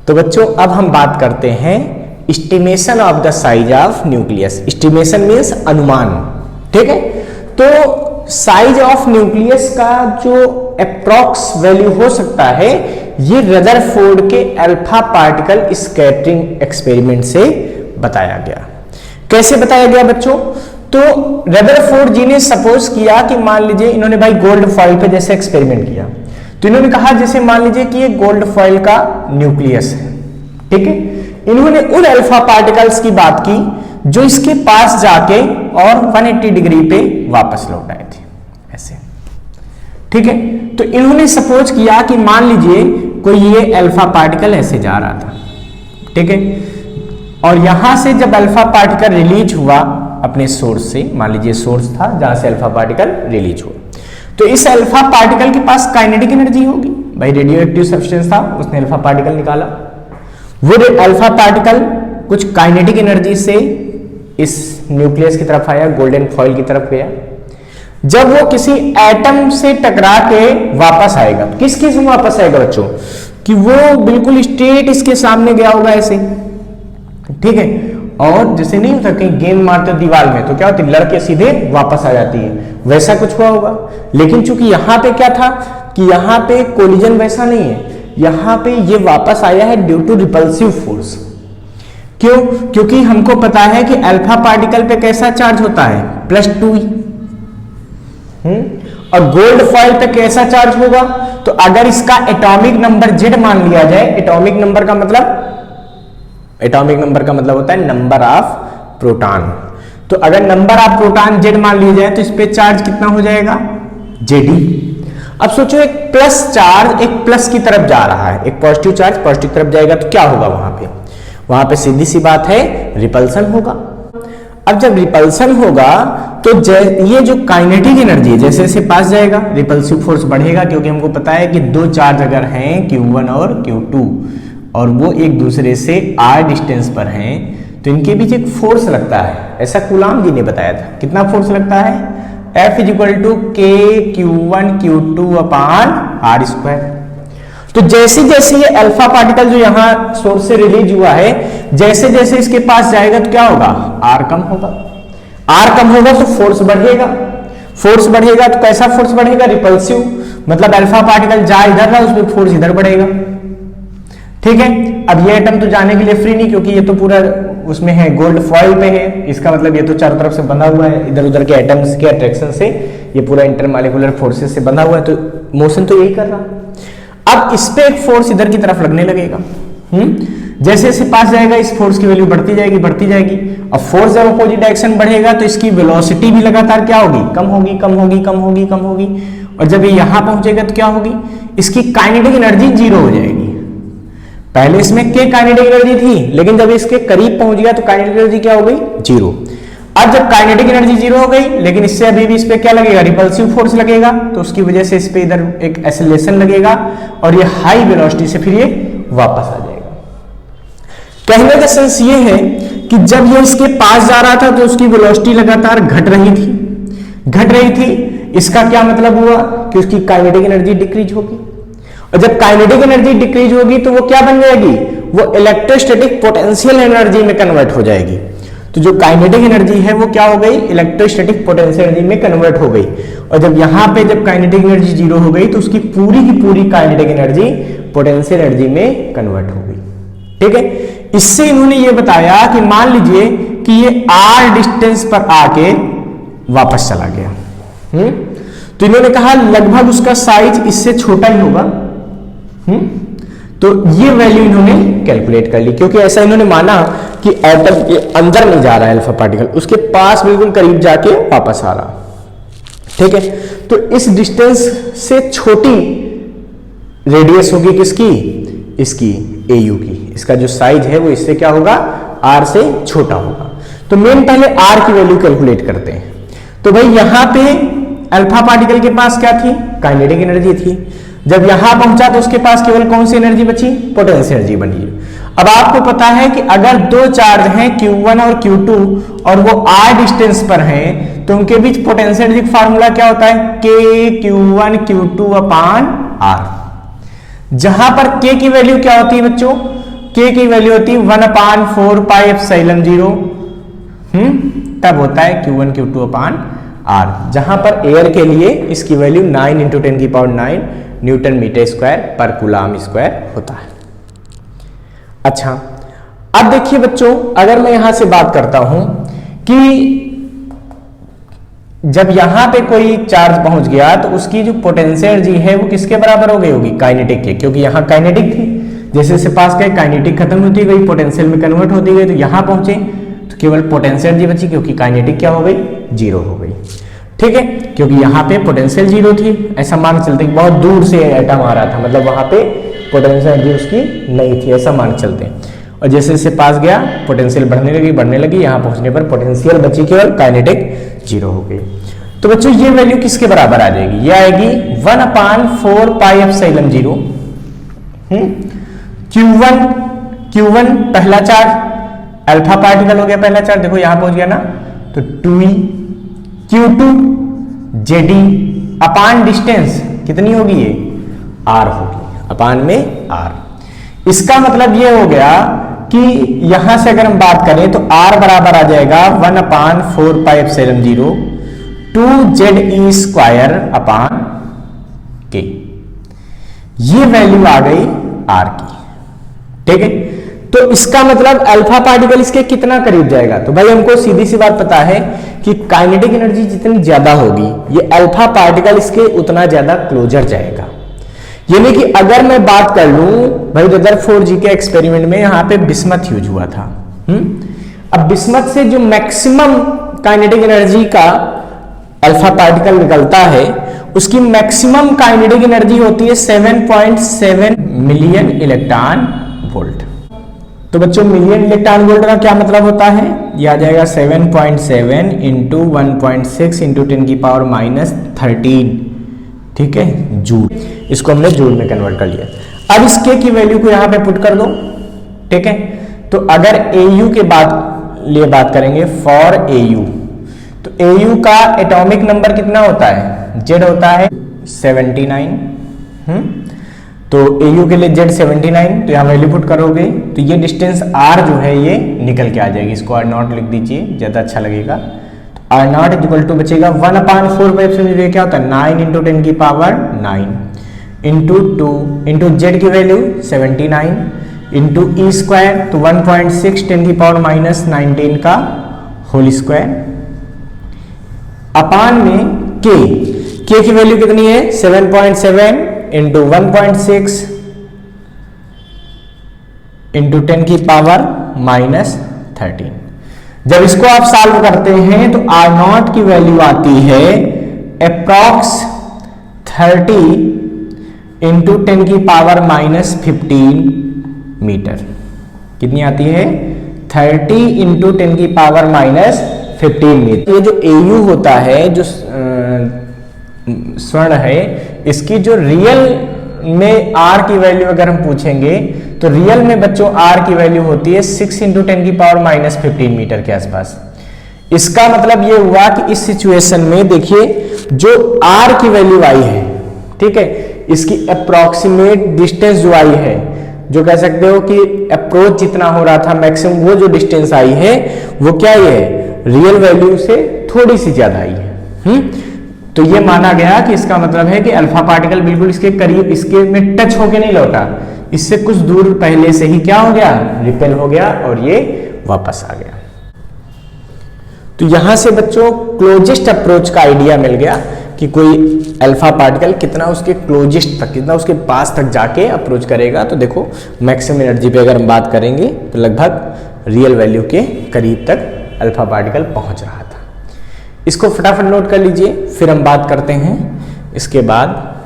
तो बच्चों अब हम बात करते हैं estimation of the size of nucleus. Estimation means अनुमान, ठीक है। तो साइज ऑफ न्यूक्लियस का जो अप्रॉक्स वैल्यू हो सकता है ये रदरफोर्ड के अल्फा पार्टिकल स्कैटरिंग एक्सपेरिमेंट से बताया गया। कैसे बताया गया बच्चों? तो रदरफोर्ड जी ने सपोज किया कि मान लीजिए इन्होंने भाई गोल्ड फॉइल पे जैसे एक्सपेरिमेंट किया, तो इन्होंने कहा जैसे मान लीजिए कि ये गोल्ड फॉइल का न्यूक्लियस है, ठीक है। इन्होंने उन अल्फा पार्टिकल्स की बात की जो इसके पास जाके और 180 डिग्री पे वापस लौट आए थे, ऐसे, ठीक है। तो इन्होंने सपोज किया कि मान लीजिए कोई ये अल्फा पार्टिकल ऐसे जा रहा था, ठीक है, और यहां से जब अल्फा पार्टिकल रिलीज हुआ अपने सोर्स से, मान लीजिए सोर्स था जहां से अल्फा पार्टिकल रिलीज हुआ, तो इस अल्फा पार्टिकल के पास काइनेटिक एनर्जी होगी, भाई रेडियो एक्टिव सब्सटेंस था, उसने अल्फा पार्टिकल निकाला, वो अल्फा पार्टिकल कुछ काइनेटिक एनर्जी से इस न्यूक्लियस की तरफ आया, गोल्डन फॉइल की तरफ गया। जब वो किसी एटम से टकरा के वापस आएगा, किस किस में वापस आएगा बच्चों? कि वो बिल्कुल स्ट्रेट इसके सामने गया होगा ऐसे, ठीक है। और जैसे नहीं होता कहीं गेंद मारते हो दीवार में तो क्या होती है, लड़के सीधे वापस आ जाती है, वैसा कुछ हुआ होगा। लेकिन चूंकि यहां पे क्या था कि यहां पे कोलिजन वैसा नहीं है, यहां पे ये वापस आया है ड्यू टू रिपल्सिव फोर्स। क्यों? क्योंकि हमको पता है कि अल्फा पार्टिकल पे कैसा चार्ज होता है, +2, और गोल्ड फॉइल पे कैसा चार्ज होगा? तो अगर इसका एटॉमिक नंबर Z मान लिया जाए, एटॉमिक नंबर का मतलब होता है नंबर ऑफ प्रोटॉन। तो अगर नंबर ऑफ प्रोटॉन Z मान लिया जाए तो इस पे चार्ज कितना हो जाएगा, Zd। अब सोचो एक प्लस चार्ज एक प्लस की तरफ जा रहा है, एक पॉजिटिव चार्ज पॉजिटिव तरफ जाएगा तो क्या होगा वहां पे सीधी सी बात है रिपल्सन होगा। अब जब रिपल्सन होगा तो ये जो काइनेटिक एनर्जी है जैसे जैसे पास जाएगा रिपल्सिव फोर्स बढ़ेगा, क्योंकि हमको पता है कि दो चार्ज अगर हैं Q1 और Q2 और वो एक दूसरे से r डिस्टेंस पर हैं तो इनके बीच एक फोर्स लगता है, ऐसा कूलाम जी ने बताया था। कितना फोर्स लगता है? F = K Q1 Q2/r²। तो जैसे जैसे ये अल्फा पार्टिकल जो यहाँ सोर्स से रिलीज हुआ है जैसे जैसे इसके पास जाएगा तो क्या होगा, r कम होगा। r कम होगा तो फोर्स बढ़ेगा, फोर्स बढ़ेगा तो कैसा फोर्स बढ़ेगा, रिपल्सिव, मतलब अल्फा पार्टिकल जा इधर रहा उसमें फोर्स इधर बढ़ेगा, ठीक है। अब ये एटम तो जाने के लिए फ्री नहीं, क्योंकि ये तो पूरा उसमें है, गोल्ड फॉइल में है, इसका मतलब ये तो चारों तरफ से बंधा हुआ है, इधर उधर के एटम्स के अट्रैक्शन से ये पूरा इंटरमॉलिक्यूलर फोर्सेस से बंधा हुआ है, तो मोशन तो यही कर रहा है। अब इस पे एक फोर्स इधर की तरफ लगने लगेगा, जैसे जैसे पास जाएगा इस फोर्स की वैल्यू बढ़ती जाएगी बढ़ती जाएगी। अब फोर्स जब अपोजिट डायरेक्शन बढ़ेगा तो इसकी वेलोसिटी भी लगातार क्या होगी, कम होगी कम होगी कम होगी कम होगी, और जब ये यहां पहुंचेगा तो क्या होगी, इसकी काइनेटिक एनर्जी 0 हो जाएगी। पहले इसमें K काइनेटिक एनर्जी थी, लेकिन जब इसके करीब पहुंच गया तो काइनेटिक एनर्जी क्या हो गई, 0। अब जब काइनेटिक एनर्जी 0 हो गई, लेकिन इससे अभी भी इस पे क्या लगेगा, रिपल्सिव फोर्स लगेगा, तो उसकी वजह से इस पे इधर एक एक्सेलरेशन लगेगा और ये हाई वेलोसिटी से फिर ये वापस आ जाएगा। कहने का सेंस ये है कि जब ये इसके पास जा रहा था तो उसकी वेलोसिटी लगातार घट रही थी। इसका क्या मतलब हुआ कि उसकी काइनेटिक एनर्जी डिक्रीज होगी, और जब काइनेटिक एनर्जी डिक्रीज होगी तो वो क्या बन जाएगी, वो इलेक्ट्रोस्टैटिक पोटेंशियल एनर्जी में कन्वर्ट हो जाएगी। तो जो काइनेटिक एनर्जी है वो क्या हो गई, इलेक्ट्रोस्टैटिक पोटेंशियल एनर्जी में कन्वर्ट हो गई। और जब यहां पे जब काइनेटिक एनर्जी 0 हो गई तो उसकी पूरी की पूरी काइनेटिक एनर्जी पोटेंशियल एनर्जी में कन्वर्ट हो गई, ठीक है। इससे इन्होंने ये बताया कि मान लीजिए कि ये r डिस्टेंस पर आके वापस चला गया, तो इन्होंने कहा लगभग उसका साइज इससे छोटा ही होगा, तो ये वैल्यू इन्होंने कैलकुलेट कर ली, क्योंकि ऐसा इन्होंने माना कि एटम के अंदर नहीं जा रहा है अल्फा पार्टिकल, उसके पास बिल्कुल करीब जाके वापस आ रहा, ठीक है। तो इस डिस्टेंस से छोटी रेडियस होगी किसकी, इसकी AU की, इसका जो साइज है वो इससे क्या होगा, R से छोटा होगा। तो मेन पहले R की वैल्यू कैलकुलेट करते हैं। तो भाई यहां पे अल्फा पार्टिकल के पास क्या थी, काइनेटिक एनर्जी थी। जब यहां पहुंचा तो उसके पास केवल कौन सी एनर्जी बची, पोटेंशियल एनर्जी बनी। अब आपको पता है कि अगर दो चार्ज हैं Q1 और Q2 और वो r डिस्टेंस पर हैं तो उनके बीच पोटेंशियल एनर्जी फार्मूला क्या होता है, K Q1 Q2/r। जहां पर K की वैल्यू क्या होती है बच्चों, k की वैल्यू होती है 1/4 पाई एप्सिलॉन 0, तब होता है Q1 Q2 अपान R, जहां पर एयर के लिए इसकी वैल्यू 9 × 10⁹ न्यूटन मीटर स्क्वायर पर कूलम स्क्वायर होता है। अच्छा, अब देखिए बच्चों, अगर मैं यहां से बात करता हूं कि जब यहां पे कोई चार्ज पहुंच गया तो उसकी जो पोटेंशियल एनर्जी है वो किसके बराबर हो गई होगी, काइनेटिक के, क्योंकि यहां काइनेटिक थी, जैसे जैसे पास गए काइनेटिक खत्म होती गई, पोटेंशियल में कन्वर्ट होती गई, तो यहां पहुंचे तो केवल पोटेंशियल एनर्जी बची, क्योंकि काइनेटिक क्या हो गई, 0 हो गई। ठीक है, क्योंकि यहाँ पे पोटेंशियल 0 थी, ऐसा मान चलते हैं बहुत दूर से एटम आ रहा था, मतलब वहां पे पोटेंशियल एनर्जी उसकी नहीं थी, ऐसा मान चलते हैं। और जैसे जैसे पास गया पोटेंशियल बढ़ने लगी, यहाँ पहुंचने पर पोटेंशियल बची केवल, काइनेटिक 0 हो गई। तो बच्चों ये वैल्यू किसके बराबर आ जाएगी, ये आएगी 1/4 पाई एप्सिलॉन 0। Q1 पहला चार्ज, अल्फा पार्टिकल हो गया पहला चार्ज, देखो यहां पहुंच गया ना, तो 2e, Q2 JD अपान डिस्टेंस कितनी होगी, ये R होगी, अपान में R। इसका मतलब ये हो गया कि यहां से अगर हम बात करें तो R बराबर आ जाएगा 1/4 पाई एप्सिलॉन 0 2ZE² अपान K। ये वैल्यू आ गई R की। ठीक है, तो इसका मतलब अल्फा पार्टिकल इसके कितना करीब जाएगा, तो भाई हमको सीधी सी बात पता है कि काइनेटिक एनर्जी जितनी ज्यादा होगी ये अल्फा पार्टिकल इसके उतना ज्यादा क्लोजर जाएगा। यानी कि अगर मैं बात कर लूं भाई रदरफोर्ड जी के एक्सपेरिमेंट में यहां पे बिस्मथ यूज हुआ था, अब बिस्मथ से जो मैक्सिमम काइनेटिक एनर्जी का अल्फा पार्टिकल निकलता है उसकी मैक्सिमम काइनेटिक एनर्जी होती है 7.7 मिलियन इलेक्ट्रॉन वोल्ट। तो बच्चों मिलियन इलेक्ट्रॉन वोल्ट का क्या मतलब होता है, यह आ जाएगा 7.7 × 1.6 × 10⁻13, ठीक है, जूल। इसको हमने जूल में कन्वर्ट कर लिया। अब इस K की वैल्यू को यहां पे पुट कर दो। ठीक है, तो अगर AU के बात करेंगे फॉर AU, तो AU का एटॉमिक नंबर कितना होता है, Z होता है 79। तो AU के लिए Z 79, तो यहां वैल्यू पुट करोगे तो ये डिस्टेंस R जो है ये निकल के आ जाएगी, इसको R0 लिख दीजिए, ज्यादा अच्छा लगेगा। R0 इक्वल टू बचेगा 1/4 पाई एप्सिलॉन 0, क्या होता है 9 × 10⁹ इंटू 2 इंटू Z की वैल्यू 79 इंटू E², तो 1.6 10⁻19 का होल स्क्वायर अपान में K की वैल्यू कितनी है 7.7 इंटू 1.6 इंटू 10⁻13। जब इसको आप सॉल्व करते हैं तो R0 की वैल्यू आती है अप्रॉक्स 30 इंटू 10⁻15 मीटर। कितनी आती है 30 इंटू 10⁻15 मीटर। ये जो AU होता है, जो स्वर्ण है, इसकी जो रियल में R की वैल्यू अगर हम पूछेंगे तो रियल में बच्चों R की वैल्यू होती है 6 इंटू 10⁻15 मीटर के आसपास। इसका मतलब ये हुआ कि इस सिचुएशन में देखिए जो R की वैल्यू आई है, ठीक है, इसकी अप्रोक्सीमेट डिस्टेंस जो आई है, जो कह सकते हो कि अप्रोच जितना हो रहा था मैक्सिमम, वो जो डिस्टेंस आई है वो क्या है, रियल वैल्यू से थोड़ी सी ज्यादा आई है। तो ये माना गया कि इसका मतलब है कि अल्फा पार्टिकल बिल्कुल इसके करीब, इसके में टच होके नहीं लौटा, इससे कुछ दूर पहले से ही क्या हो गया, रिपेल हो गया और ये वापस आ गया। तो यहां से बच्चों क्लोजेस्ट अप्रोच का आइडिया मिल गया कि कोई अल्फा पार्टिकल कितना उसके क्लोजेस्ट तक, कितना उसके पास तक जाके अप्रोच करेगा। तो देखो मैक्सिमम एनर्जी पे अगर हम बात करेंगे तो लगभग रियल वैल्यू के करीब तक अल्फा पार्टिकल पहुंच रहा था। इसको फटाफट नोट कर लीजिए, फिर हम बात करते हैं इसके बाद